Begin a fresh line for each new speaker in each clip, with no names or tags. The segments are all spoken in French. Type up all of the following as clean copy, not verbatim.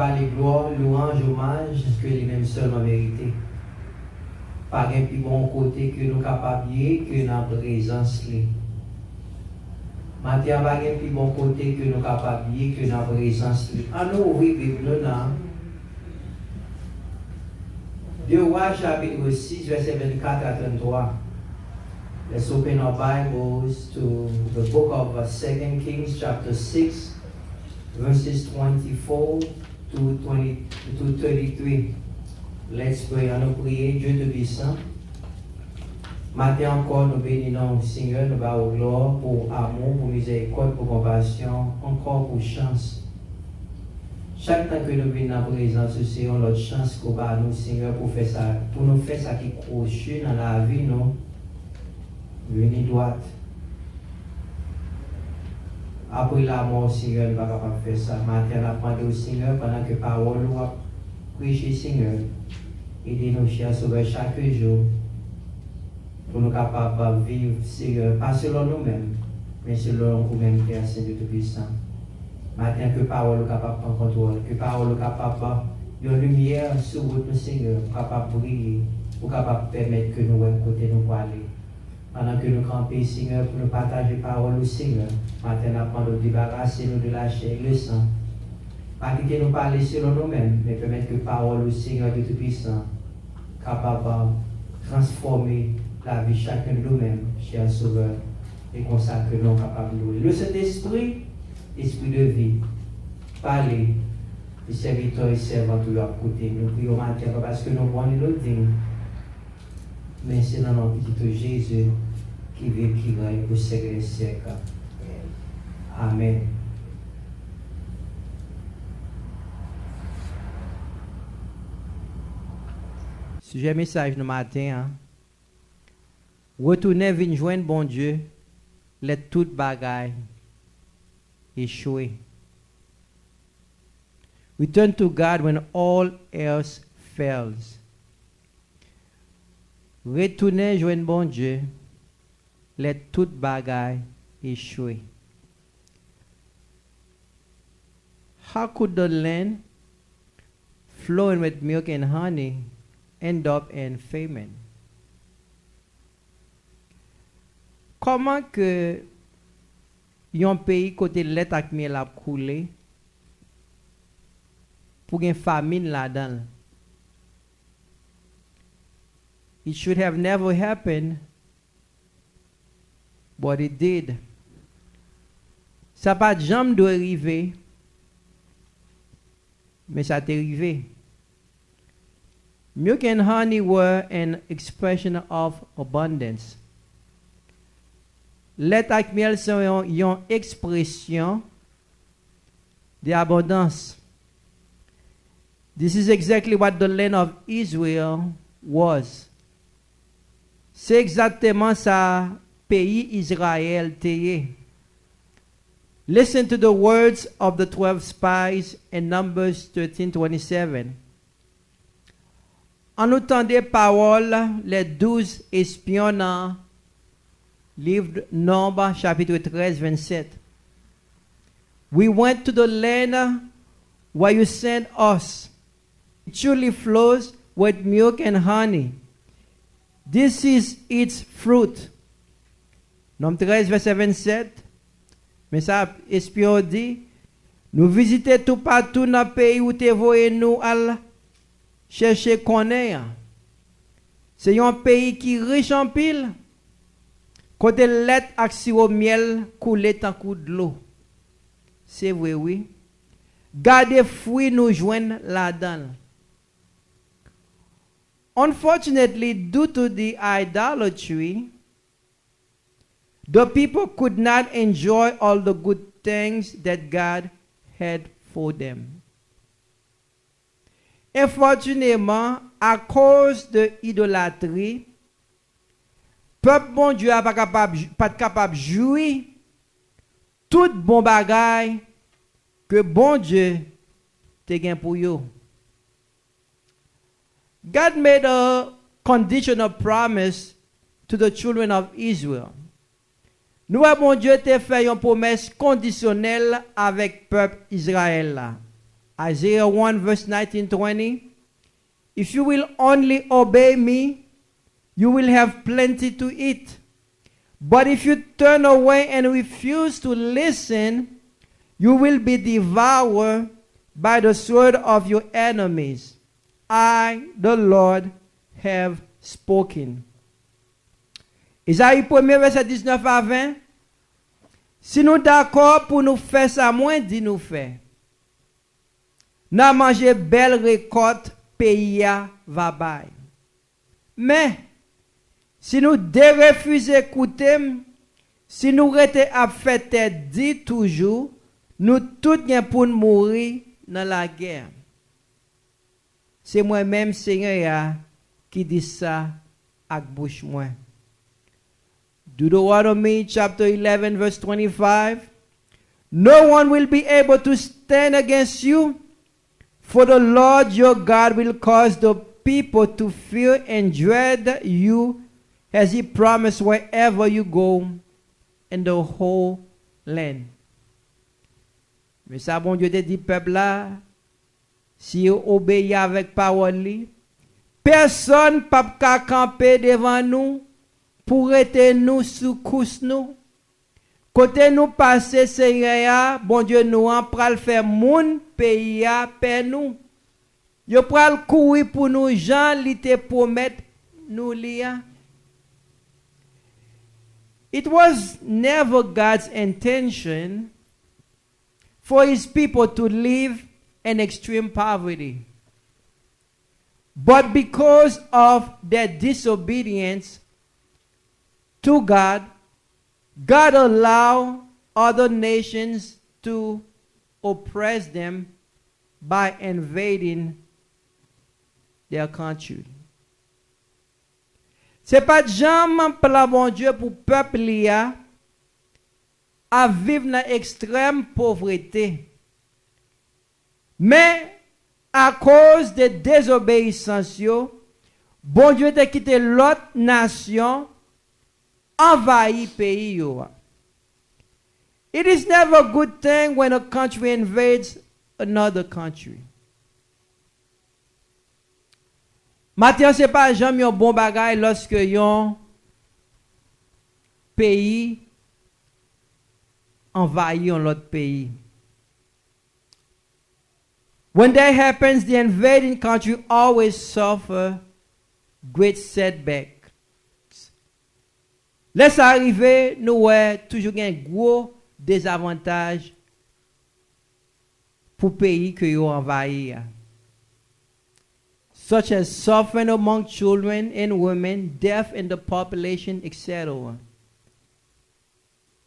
les gloires, louanges, hommages que les mêmes seuls en vérité. Pas un plus bon côté que nous capables que dans la présence. Maintenant, pas un plus bon côté que nous capables que dans la présence. En nous ouvrir Bible là. 2 Rois chapitre 6, verset 24 à 33. Let's open our Bibles to the book of 2 Kings chapter 6, verses 24 to 33. Let's pray. On nous prier, Dieu te puissant. Matin encore, nous bénissons Seigneur, nous bavons gloire pour amour, pour miséricorde, pour compassion, encore pour chance. Chaque temps que nous venons en présence, c'est notre chance qu'on va nous, Seigneur, pour faire ça, pour nous faire ça qui croche dans la vie, nous. Venez droite. Après la mort, Seigneur, nous ne pouvons pas faire ça. Matin, on a demandé au Seigneur, pendant que parole nous a prêché, Seigneur, aidez-nous, chers sauveurs, chaque jour, pour nous capables de vivre, Seigneur, pas selon nous-mêmes, mais selon vous-même, Père Saint-Dieu Tout-Puissant. Matin, que parole est capable de prendre contrôle, que parole est capable de lumière sur votre Seigneur, capable de briller, pour capable de permettre que nous voyons côté nous pour aller. Pendant que nous campons, Seigneur, pour nous partager la parole au Seigneur, matin, nous apprenons de débarrasser nous de la chair et le sang. Pas quitter nous parler selon nous-mêmes, mais permettre que la parole au Seigneur de Tout-Puissant, capable de transformer la vie de chacun de nous-mêmes, cher Sauveur, et consacrer nous capables de louer. Le Saint-Esprit, esprit de vie, parlez, les serviteurs et servantes de leur côté. Nous prions matin parce que nous voulons nous dignes. Mais c'est dans notre petit Jésus qui vit, qui règne au siècle des siècles. Amen. Sujet message de matin, hein? Retournez vinn jwen Bondye, let tout bagay echwe. Return to God when all else fails. Retournez jwen Bondye, let tout bagay echwe. How could the land flowing with milk and honey end up in famine? Comment que yon pays côté lait ak miel a coulé pour une famine là-dedans? It should have never happened, but it did. Ça pas jamais doit arriver, mais ça t'est arrivé. Milk and honey were an expression of abundance. Lait ak miel sont une expression d'abondance. This is exactly what the land of Israel was. C'est exactement ça pays Israël était. Listen to the words of the 12 spies in Numbers 13:27. En entendant paroles les 12 espions dans livre Nombre, chapitre 13, 27. We went to the land where you sent us. It surely flows with milk and honey. This is its fruit. Nombre 13, verset 27. Mais ça, espion dit, nous visitons tout partout dans le pays où tu voyé nous à chercher connaître. C'est un pays qui est riche en pile. Côté lait ak sirop miel coulé tant coup de l'eau. C'est vrai, oui. Gardez fruits nous joignent là-dedans. Unfortunately, due to the idolatry, the people could not enjoy all the good things that God had for them. Unfortunately, à cause de l'idolâtrie, peuple bon Dieu n'est pas capable de jouir tout bon bagay que bon Dieu te gain pour yo. God made a conditional promise to the children of Israel. Nous, bon Dieu te fait une promesse conditionnelle avec peuple Israël là. Isaiah 1 verse 19-20. If you will only obey me, you will have plenty to eat. But if you turn away and refuse to listen, you will be devoured by the sword of your enemies. I, the Lord, have spoken. Isaïe 1 verset 19 à 20. Si nous d'accord pour nous faire ça, moins dit nous faire. N'a mangé belle récolte, pays va bail. Mais, si nous refusons d'écouter, si nous restons à faire dit toujours, nous tous bien pour mourir dans la guerre. C'est moi-même, Seigneur, qui dit ça avec bouche moi. Deuteronomy chapter 11 verse 25. No one will be able to stand against you, for the Lord your God will cause the people to fear and dread you, as he promised wherever you go in the whole land. Mais ça, bon Dieu te dit, peuple là, si vous obéissez avec parole, personne ne peut camper devant nous pour être nous sous couche nous. Côté nous passer, Seigneur, bon Dieu nous en pral faire moun pays à paix nous. Yo pral courir pour nous, Jean li te promettre nous lia. It was never God's intention for his people to live in extreme poverty. But because of their disobedience to God, God allowed other nations to oppress them by invading their country. C'est pas jamais plan bon Dieu pour peuple à vivre dans extrême pauvreté. Mais à cause de désobéissance, bon Dieu a quitté l'autre nation, envahi pays yo. It is never a good thing when a country invades another country. Maintenant, ce n'est pas jamais un bon bagay lorsque un pays envahit un autre pays. When that happens, the invading country always suffer great setbacks. Laisse arriver, nous avons toujours un gros désavantage pour le pays que vous envahi. Such as suffering among children and women, death in the population, etc.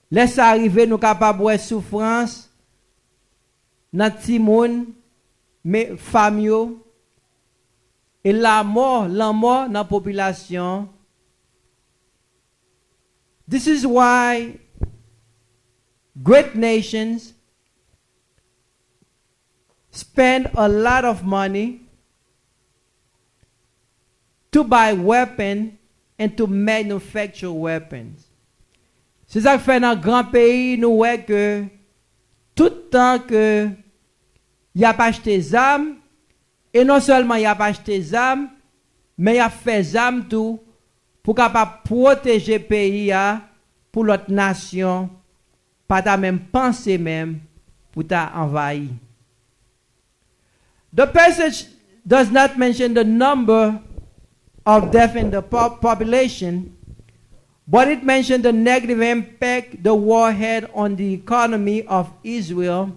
Laisse arriver, nous capables de souffrance dans les gens, mais familles, et la mort dans la population. This is why great nations spend a lot of money to buy weapons and to manufacture weapons. C'est ça que fait dans grand pays, nous voyons que tout le temps que il a pas acheté des armes, et non seulement il a pas acheté des armes, mais il a fait des armes tout pour capable protéger le pays pour l'autre nation, pas ta même pensée même pour ta envahir. The passage does not mention the number of death in the population, but it mentioned the negative impact the war had on the economy of Israel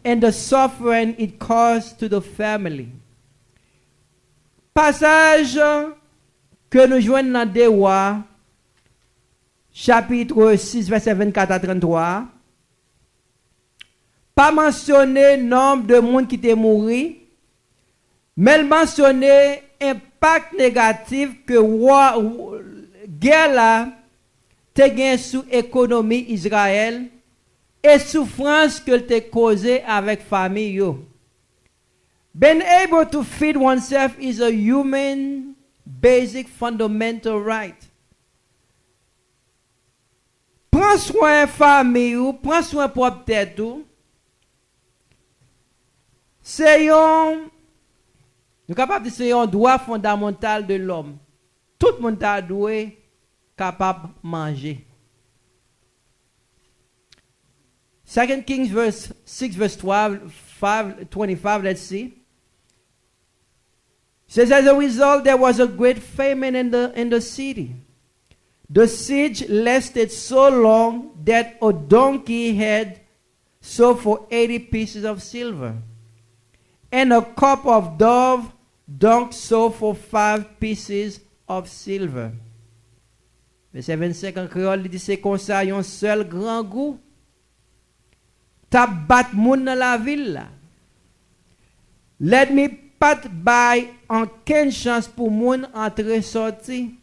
and the suffering it caused to the family. Passage que nous joignons dans 2 Rois, chapitre 6, verset 24 à 33, pas mentionner le nombre de monde qui étaient morts, mais mentionner l'impact négatif que la guerre là te gagne sur l'économie Israël et souffrance que te causée avec famille yo. Being able to feed oneself is a human basic fundamental right. Prends soin famille ou prends soin propre tête ou. C'est un, nous capable de c'est un droit fondamental de l'homme. Tout le monde a doué capable de manger. 2 Kings verse 6 verse 25, let's see. It says, as a result, there was a great famine in the city. The siege lasted so long that a donkey had sold for 80 pieces of silver, and a cup of dung sold for 5 pieces of silver. Verset 25 en créole, il dit c'est comme ça, un seul grand goût. T'a bat moun dans la ville là. Let me pat bay en 15 chance pour moun entrer sorti.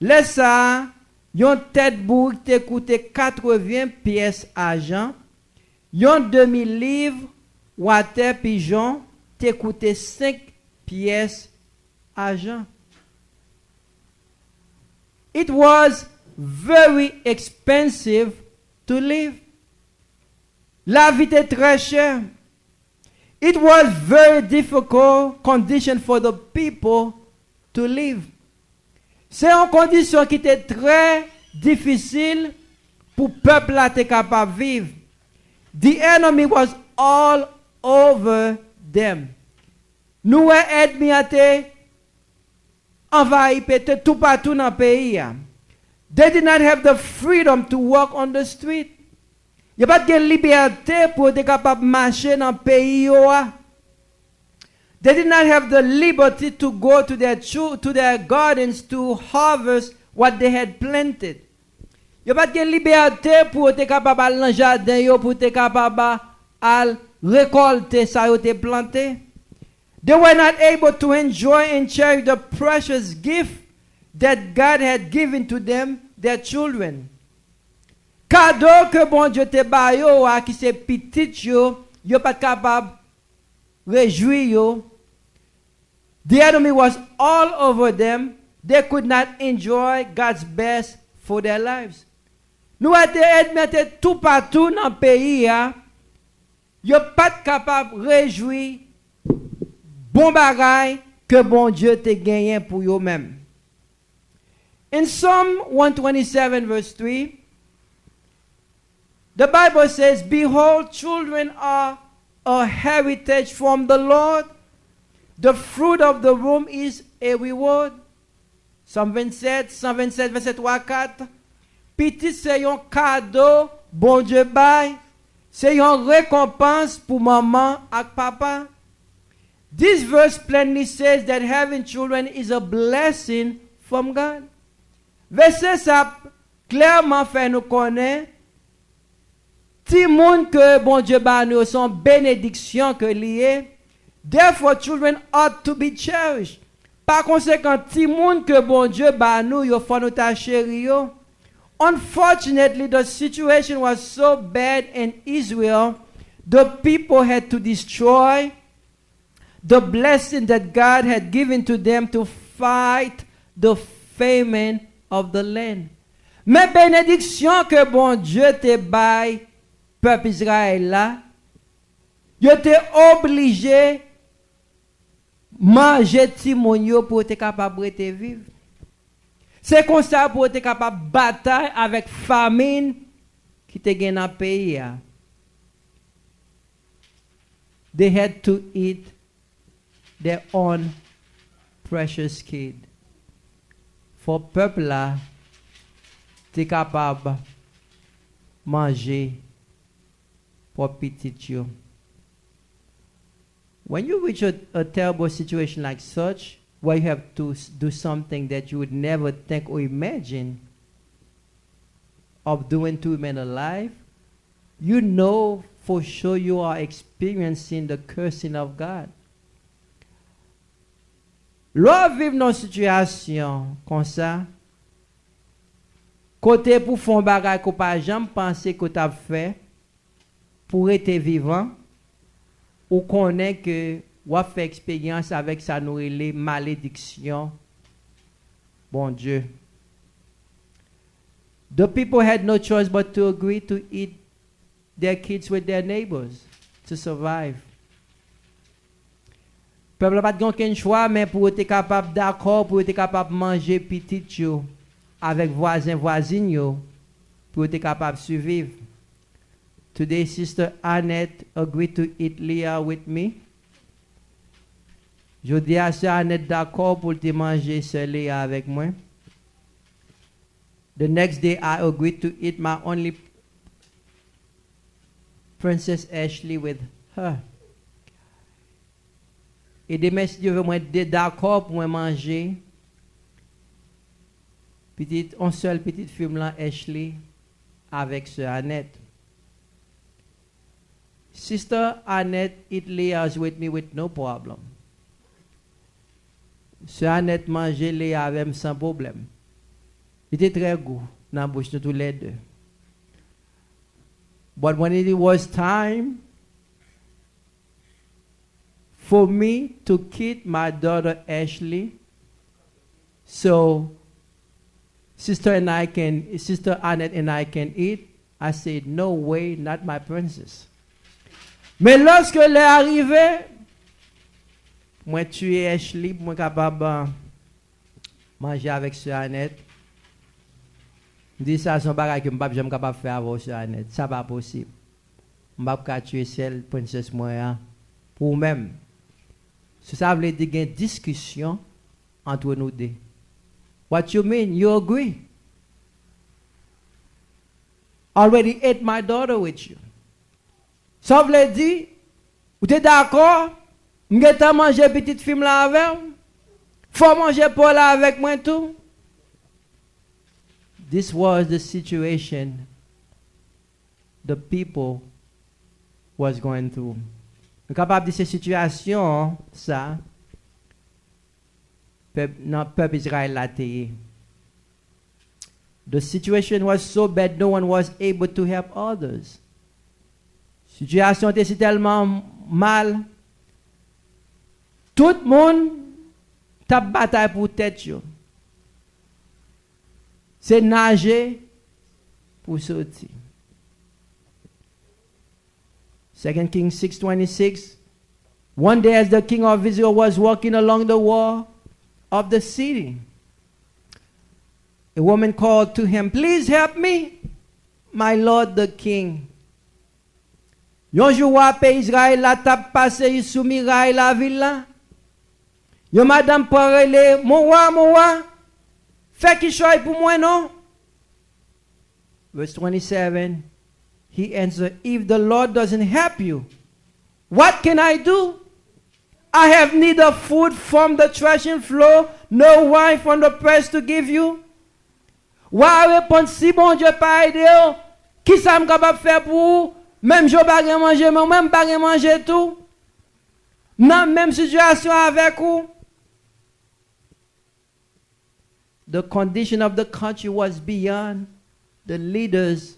Laisse ça, yon tête bourg te coûté 80 pièces argent. Yon demi-livre water pigeon te coûté 5 pièces argent. It was very expensive to live. La vie était très chère. It was very difficult condition for the people to live. C'est une condition qui était très difficile pour le peuple à être capable de vivre. The enemy was all over them. Nous ennemis à été envahis tout partout dans le pays. They did not have the freedom to walk on the street. Il n'y a pas de liberté pour être capable de marcher dans le pays. They did not have the liberty to go to their gardens to harvest what they had planted. Il n'y a pas de liberté pour être capable d'aller dans le jardin, pour être capable de récolter ça qui a été planté. They were not able to enjoy and cherish the precious gift that God had given to them, their children. Cadeau que bon Dieu te ba yo qui c'est petit yo pas capable réjouir yo. The enemy was all over them. They could not enjoy God's best for their lives. Nous admettons tout partout dans le pays yo pas capable réjouir bon bagay que bon Dieu te gagné pour yo même. In Psalm 127 verse 3, the Bible says, behold, children are a heritage from the Lord. The fruit of the womb is a reward. Psalm 127, verset 3-4. Petit, c'est un cadeau, bon Dieu bail. C'est une récompense pour maman et papa. This verse plainly says that having children is a blessing from God. Verset ça clairement fait nous connaître ti moun que bon Dieu ba nous son bénédiction que lié. Therefore children ought to be cherished. Par conséquent ti moun que bon Dieu ba nous yo faut nous ta chéri yo. Unfortunately the situation was so bad in Israel, the people had to destroy the blessing that God had given to them to fight the famine of the land. Mais bénédiction que bon Dieu te baille peuple Israël là, yo te obligé manger timonio pour être capable de vivre. C'est comme ça pour être capable de batailler avec famine qui te gagne dans le pays. They had to eat their own precious kid. For peuple là, te capable manger pour petit yo. When you reach a terrible situation like such, where you have to do something that you would never think or imagine of doing to men alive, you know for sure you are experiencing the cursing of God. L'on vit dans une situation comme ça, côté pour faire bagay qu'on pas jamais pensé que tu as fait pour être vivant, ou connaît que ou a fait expérience avec sa nourriture malédiction. Bon Dieu. The people had no choice but to agree to eat their kids with their neighbors to survive. peuple n'a pas aucun choix, mais pour être capable d'accord, pour être capable de manger petit yo, avec voisins, voisines, pour être capable de survivre. Today, Sister Annette agreed to eat Leah with me. Je dis à Sœur Annette d'accord pour te manger Sœur Leah avec moi. The next day, I agreed to eat my only Princess Ashley with her. Et demain, si Dieu veut, moi être d'accord pour moi manger un seul petite fille là, Ashley, avec Sœur Annette. Sister Annette eat Leah's with me with no problem. Sœur Annette mangeait Léa avec sans problème. Il était très goût dans la bouche de tous les deux. But when it was time for me to keep my daughter Ashley, so Sister Annette and I can eat, I said, no way, not my princess. Mais lorsque elle est arrivée, moi tuer Ashley, moi capable manger avec Sœur Annette. Dis ça son bagage que m'pas jamais capable faire avec Sœur Annette, ça pas possible. M'pas pas tuer celle princesse moi pour même. Ça veut dire qu'il y a une discussion entre nous deux. What you mean? You agree? Already ate my daughter with you. Ça veut dire, vous êtes d'accord? M'geta manger petite fille là avec? Faut manger Paul là avec moi tout? This was the situation the people was going through. Capable de ces situations, ça, peuple Israël l'a été. The situation was so bad, no one was able to help others. Situation était si tellement mal. Tout le monde t'a bataille pour tête. C'est nager pour sortir. 2 Kings 6:26. One day as the king of Israel was walking along the wall of the city, a woman called to him, "Please help me, my lord the king." Yon jour pays Israël la tap passé sous miraille la ville là. Yon madame parle, mon roi, fais qui choix pour moi non? Verse 27. He answered, "If the Lord doesn't help you, what can I do? I have neither food from the threshing floor, no wine from the press to give you." Wa répondre, si bon Dieu pas aidé, qui ça me capable faire pour vous? Même je pas manger, même pas manger tout. Dans même situation avec vous. The condition of the country was beyond the leaders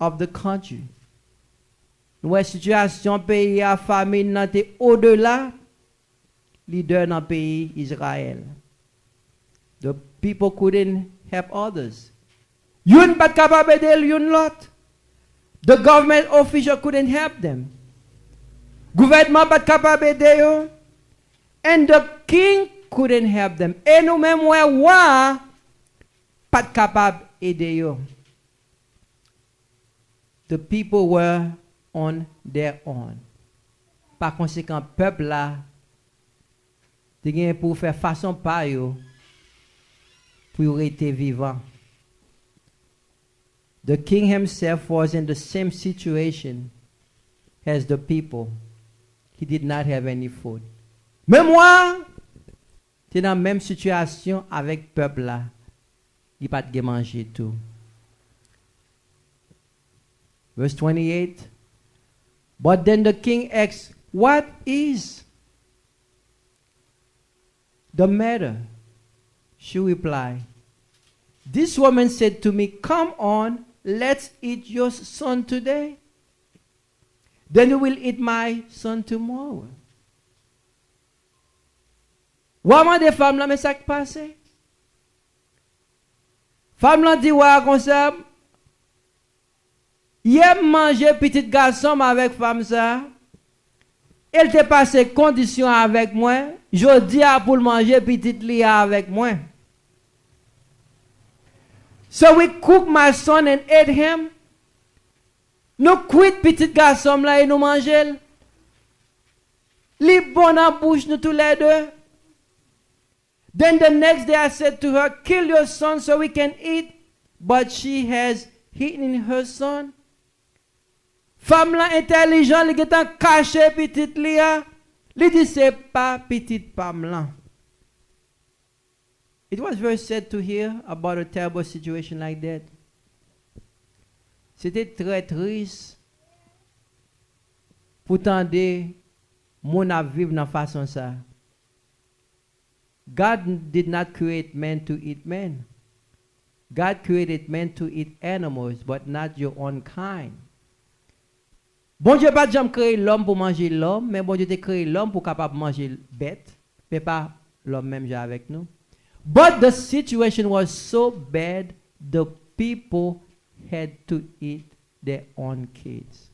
of the country. La situation pays à famine n'était au-delà leader dans le pays Israël. The people couldn't help others. Yon pas capable d'aider yon lot. The government official couldn't help them. Gouvernement pas capable d'aider yo. And the king couldn't help them. Et nous même roi pas capable d'aider yo. The people were on their own. Par conséquent, peuple là, pour faire façon par yo, pour rester vivant. The king himself was in the same situation as the people. He did not have any food. Mais moi, j'étais dans la même situation avec le peuple là. Il n'a pas de manger tout. Verse 28. But then the king asked, "What is the matter?" She replied, "This woman said to me, 'Come on, let's eat your son today. Then we will eat my son tomorrow.'" Waman des femmes là, mais ça qui passe? Femme là dit, ouais, comme ça, il aime manger petit garçon avec femme ça. Elle te passé condition avec moi. Je dis à pour le manger petite lia avec moi. So we cook my son and ate him. Nous quitte petit garçon là et nous manger. Li bon en bouche nous tous les deux. Then the next day I said to her, kill your son so we can eat. But she has eaten her son. Femme là intelligente, li getan caché petite lia. Li dit c'est pas petite femme là. It was very sad to hear about a terrible situation like that. C'était très triste pour tendre mon à vivre dans façon ça. God did not create man to eat man. God created man to eat animals, but not your own kind. Bon Dieu pas jamais créé l'homme pour manger l'homme, mais bon Dieu a créé l'homme pour capable manger bête, mais pas l'homme même avec nous. But the situation was so bad, the people had to eat their own kids.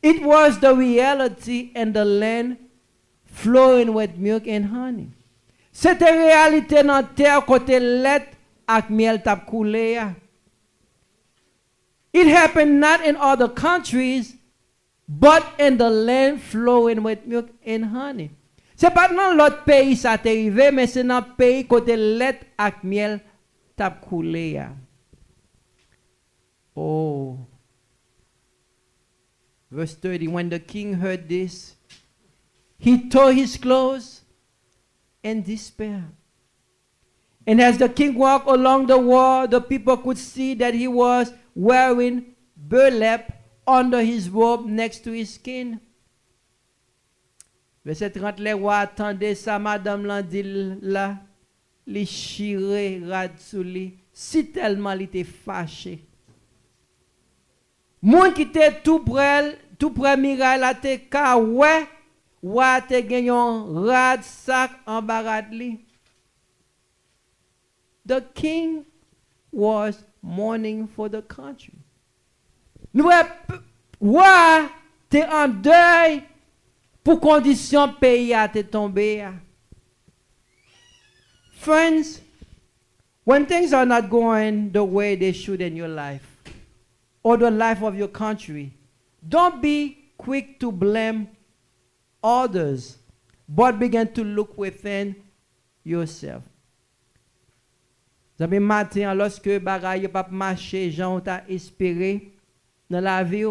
It was the reality and the land flowing with milk and honey. C'était réalité dans terre côté lait ak miel tap coulé. It happened not in other countries, but in the land flowing with milk and honey. C'est pas dans l'autre pays ça t'est arrivé, mais c'est dans le pays côté lait ak miel tap coulé. Oh. Verse 30, when the king heard this, he tore his clothes in despair. And as the king walked along the wall, the people could see that he was wearing burlap under his robe next to his skin. Verset 30, les rois attendaient ça, madame l'en dit là, li chiré rad sou li, si tellement il était fâché. Moun qui était tout près miraille la te ka ouais, wa te genyon rad sac en barad li. The king was mourning for the country. Nous wa te en deuil pour condition pays a te tombé. Friends, when things are not going the way they should in your life, or the life of your country, don't be quick to blame others, but begin to look within yourself. Vous matin, lorsque bagay pas marché, gens t'a espéré dans la vie,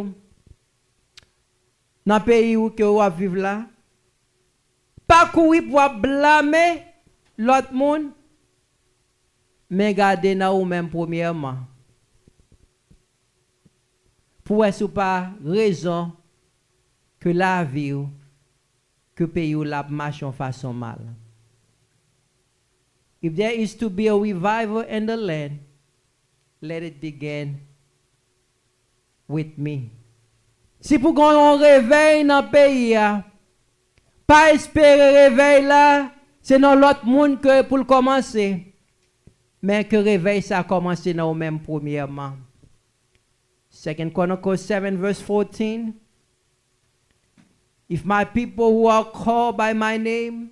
dans le pays où vous vivez là, pas courir pour blâmer l'autre monde, mais garder dans vous-même premièrement. Pour est-ce pas raison que la vie ou que pays ou la marche en façon mal. If there is to be a revival in the land, let it begin with me. Si pour qu'on réveille dans le pays, pas espérer réveil là, c'est dans l'autre monde que pour commencer, mais que réveil ça a commencé dans nous-mêmes premièrement. 2 Chronicles 7 verse 14. If my people who are called by my name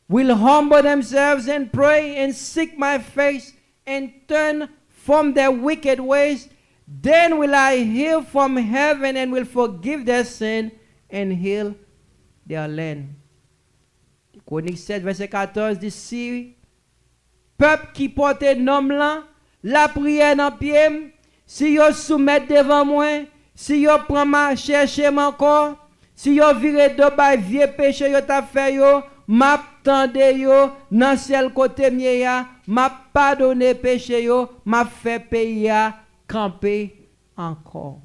will humble themselves and pray and seek my face and turn from their wicked ways, then will I hear from heaven and will forgive their sin and heal their land. Chronique 7 verset 14 dit si peuple qui porte nom là, la prière dans pied, si yo soumet devant moi, si yo prend ma chercher encore, si yo vire de bay vieux péché yo t'a fait yo, m'a tande yo nan ciel côté mien ya, m'a pardonné péché yo, m'a fait pays ya camper encore.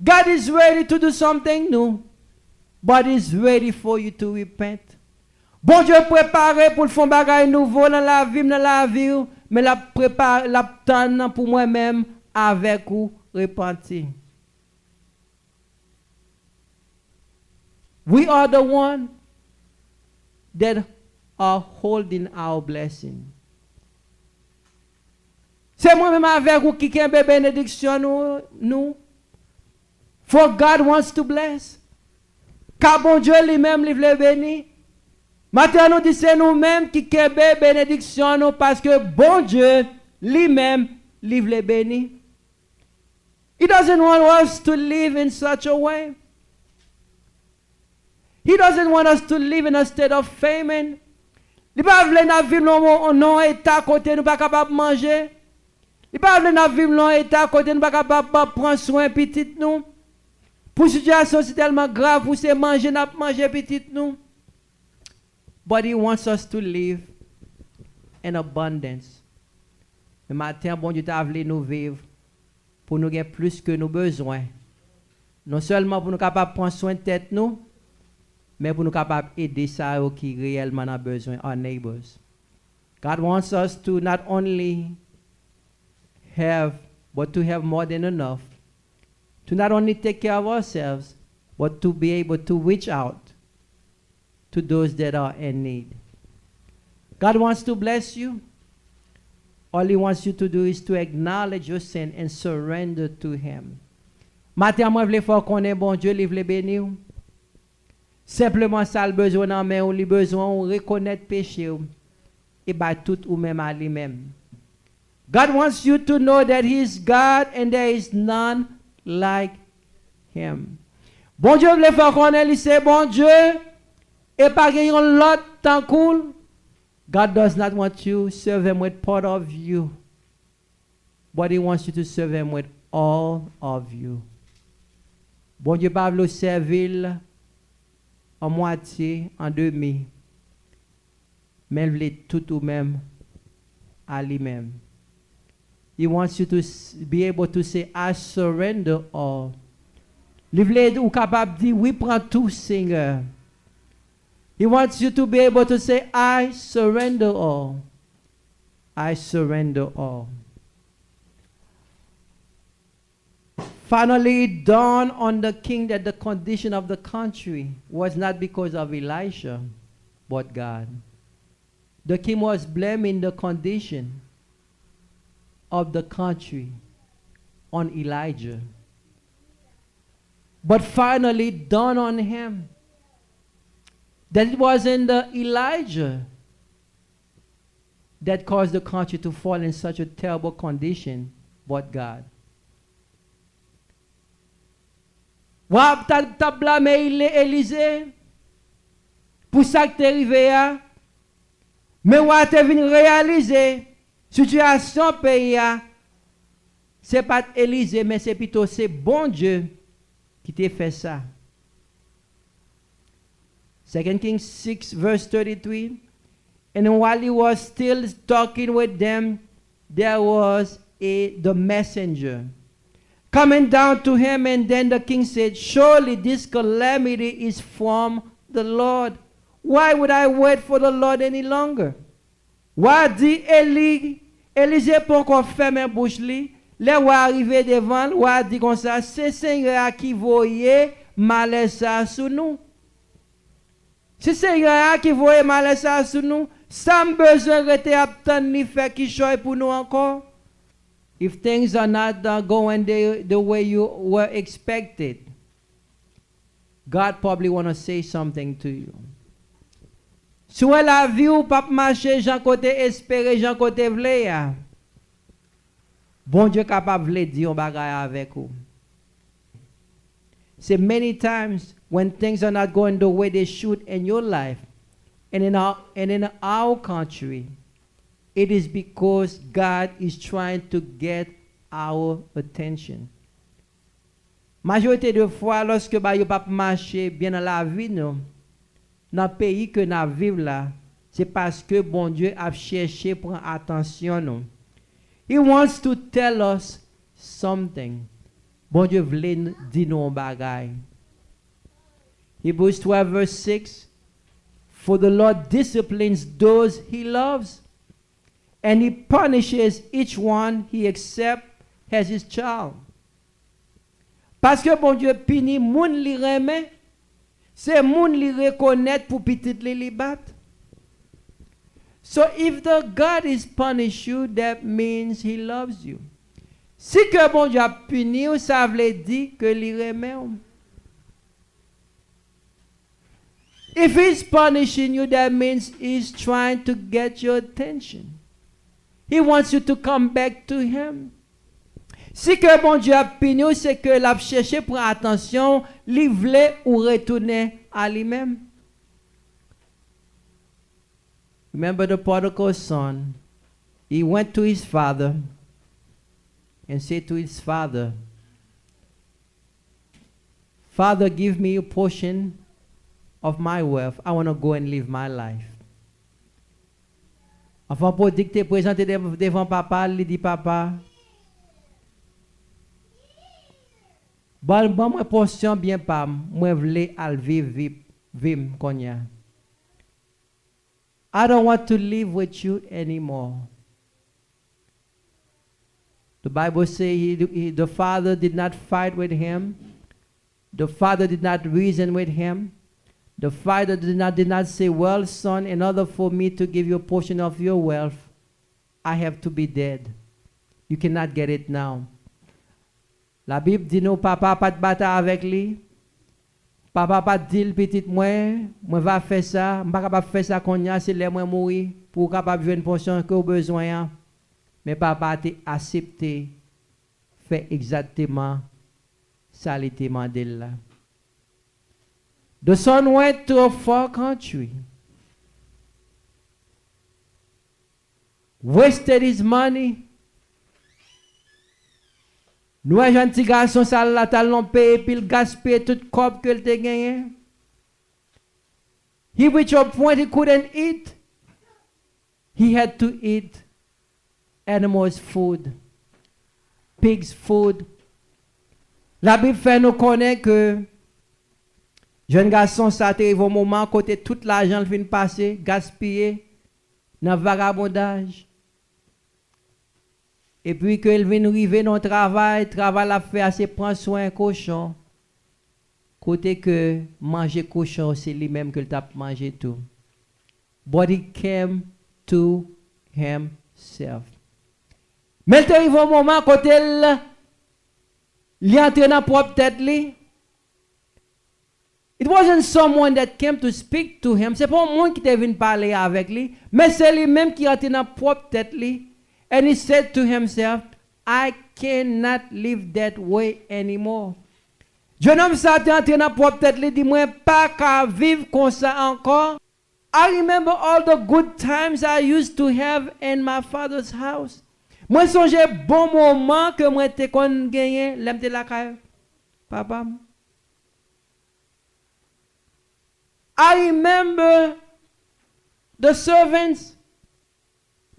God is ready to do something new, but he's ready for you to repent. Bon Dieu préparé pour le fond bagay nouveau dans la vie, mais la prépare la tendre pour moi-même avec ou repentir. We are the one that are holding our blessing. C'est moi-même avec vous qui a bénédiction nous. For God wants to bless. Car bon Dieu lui-même il veut bénir. Maintenant nous disons c'est nous-mêmes qui avons bénédiction nous parce que bon Dieu lui-même il veut bénir. He doesn't want us to live in such a way. He doesn't want us to live in a state of famine. Il pas veut nous vivre dans un état côté nous pas capable manger. Il pas veut nous vivre dans un état côté nous pas capable prendre soin petit nous. Pour situation c'est tellement grave pour se manger n'a manger petit nous. But he wants us to live in abundance. Le matin bon Dieu t'a voulu nous vivre pour nous gagner plus que nous besoin. Non seulement pour nous capable prendre soin de tête nous, mais pour nous capable aider ça qui réellement a besoin, our neighbors. God wants us to not only have, but to have more than enough. To not only take care of ourselves, but to be able to reach out to those that are in need. God wants to bless you. All he wants you to do is to acknowledge your sin and surrender to him. Matin, moi, je veux faire qu'on est bon Dieu, il veut bénir. Simplement, ça le besoin dans mais on a besoin de reconnaître péché et bah tout ou même à lui-même. God wants you to know that he is God and there is none like him. Bon Dieu veut faire qu'on est c'est bon Dieu et pas gagner l'autre tant cool. God does not want you to serve him with part of you, but he wants you to serve him with all of you. Bon Dieu pas veut servir en moitié, en demi, mais il veut tout ou même à lui-même. He wants you to be able to say, I surrender all. Il veut être capable de dire, oui, prends tout, Seigneur. He wants you to be able to say, I surrender all. I surrender all. Finally, it dawned on the king that the condition of the country was not because of Elisha, but God. The king was blaming the condition of the country on Elijah. But finally, it dawned on him that it wasn't the Elijah that caused the country to fall in such a terrible condition, but God. Wap ta blâmé Élisée pour ça que t'es arrivé à, mais wap t'es venu réaliser situation pays à, c'est pas Élisée mais c'est plutôt c'est bon Dieu qui t'a fait ça. 2 Kings 6 verse 33. And while he was still talking with them, there was the messenger coming down to him, and then the king said, surely this calamity is from the Lord. Why would I wait for the Lord any longer? Why dit Élisée pour qu'on ferme bouche li, les wa arriver devant, wa dit comme ça, c'est Seigneur qui voyait malheur ça sous nous. C'est Seigneur qui voyait malheur ça sous nous, sans besoin de attendre ni faire qui choisit pour nous encore. If things are not going the way you were expected, God probably want to say something to you. Soit la vie ou pas marcher, Jean côté espérer, Jean côté vle ya. Bon Dieu capable de dire un bagay avec vous. See, many times when things are not going the way they should in your life and in our country, it is because God is trying to get our attention. Majorité de fois, lorsque vous pas marcher bien dans la vie, dans le pays que nous vivons là, c'est parce que bon Dieu a cherché pour prendre attention nous. He wants to tell us something. Bon Dieu voulait dire nous un bagay. Hebrews 12 verse 6. For the Lord disciplines those he loves, and he punishes each one he accepts as his child. Parce que bon Dieu punit moun li remet, c'est moun li reconnaître pour petit li bat. So if the God is punish you, that means he loves you. Si que bon Dieu a puni ou, ça veut dire que il remet ou. If he's punishing you, that means he's trying to get your attention. He wants you to come back to him. Si que bon Dieu a puni ou, c'est que l'a cherché pour attention, li vle ou retourner à lui-même. Remember the prodigal son? He went to his father and said to his father, Father, give me a portion of my wealth. I want to go and live my life. Enfant prodigue te présenté devant papa, il dit papa, bon moi portion bien pas, moi vle al vivre konya. I don't want to live with you anymore. The Bible says the father did not fight with him. The father did not reason with him. The father did not say, well, son, in order for me to give you a portion of your wealth, I have to be dead. You cannot get it now. La Bible dit non, papa pas de bataille avec lui. Papa pas dit petit moi va faire ça, m'pas capable faire ça qu'on y a c'est les moi mourir pour capable jouer une portion que au besoin. Mais papa a accepté faire exactement ça il était demandé là. The son went to a far country, wasted his money. Nous un gentil garçon ça la talon paye puis il gaspille tout corps que il te gagné. He reached a point he couldn't eat. He had to eat animals' food, pigs' food. La Bible fait nous connaître que jeune garçon ça arrive au moment côté tout l'argent fin passer, gaspillé dans vagabondage. Et puis qu'il vient arriver dans le travail la fait assez prendre soin cochon. Côté que manger cochon c'est lui-même que t'a mangé tout. But he came to himself. Mais il arrive au moment côté il entre dans propre tête li. It wasn't someone that came to speak to him. C'est pas un monde qui est venu parler avec lui, mais c'est lui-même qui entre dans propre tête li. And he said to himself, I cannot live that way anymore. Jeune homme ça est entré dans propre tête li dit moi pas qu'à vivre comme ça encore. I remember all the good times I used to have in my father's house. Moi songe bon moment que moi te kon gagné l'aime de la caille papa. I remember the servants.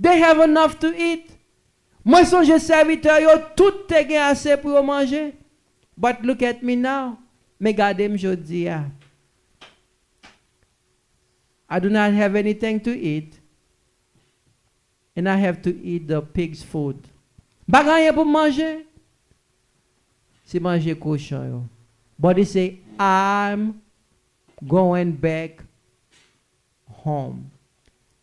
They have enough to eat. Moi songe serviteur yo tout te gen assez pour manger. But look at me now. Me gade m jodi ya. I do not have anything to eat. And I have to eat the pig's food. Bagay pour manger. C'est manger cochon yo. But he say I'm going back home.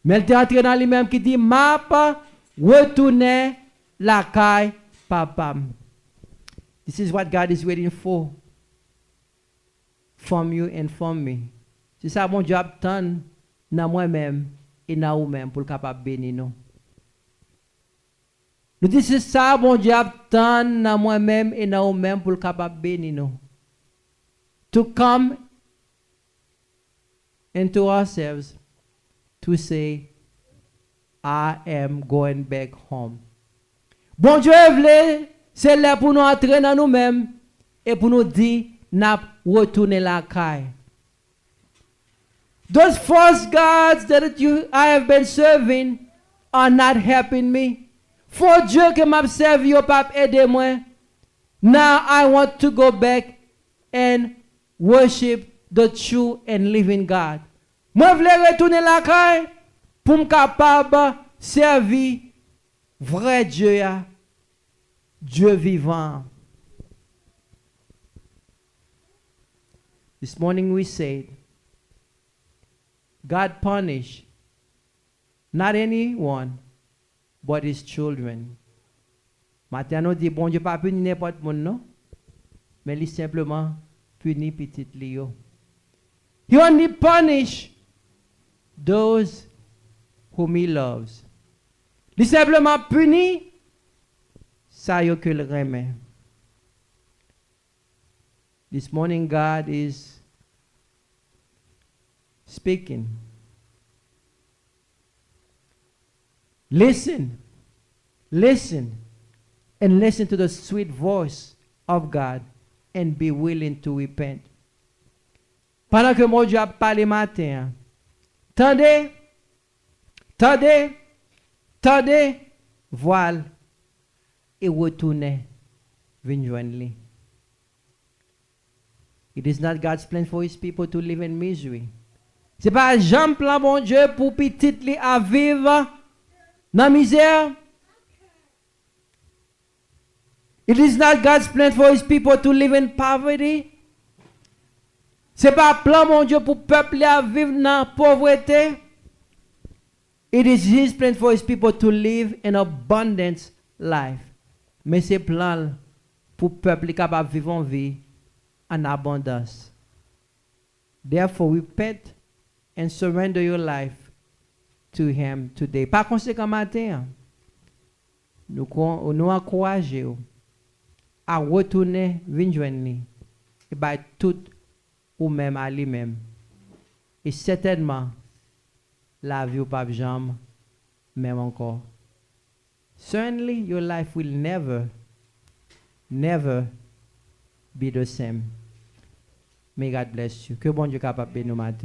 Mais il est entré dans lui-même qui dit, Mapa, retourner la caille, papa. This is what God is waiting for. From you and from me. C'est ça mon Dieu attend dans moi-même et dans vous-même pour le capable bénir nous. Nous disons c'est ça mon Dieu attend dans moi-même et dans vous-même pour le capable bénir nous. To come into ourselves. To say, I am going back home. Bon Dieu vle, c'est là pour nous entrer dans nous-mêmes et pour nous dire, n'a retourner la caille. Those false gods that I have been serving are not helping me. For Dieu que m'a servi au pape aider moi. Now I want to go back and worship the true and living God. Moi vle retourner la caille pour me capable servir vrai Dieu ya, Dieu vivant. This morning we said God punished Not anyone, but his children. Maintenant, on dit, bon Dieu pas puni n'importe monde, non? Mais il simplement puni petit Léo. He only punish those whom he loves. Il simplement puni ça yo que le remet. This morning God is speaking. Listen, and listen to the sweet voice of God and be willing to repent. Pendant que mon Dieu a parlé matin, tendez, voile et retournez, vinn jwen. It is not God's plan for his people to live in misery. C'est pas Jean plan bon Dieu pour petit li à vivre dans misère. It is not God's plan for his people to live in poverty. C'est pas plan mon Dieu pour peuple à vivre dans pauvreté. It is his plan for his people to live an abundant life. Mais c'est plan pour peuple capable vivre en vie en abondance. Therefore, repent and surrender your life to him today. Par conséquent, matin, nous encourageons à retourner vinn jwen et by tout ou même à lui-même. Et certainement, la vie ou pas jamais, même encore. Certainly, your life will never be the same. May God bless you. Que bon Dieu capable de nous matin.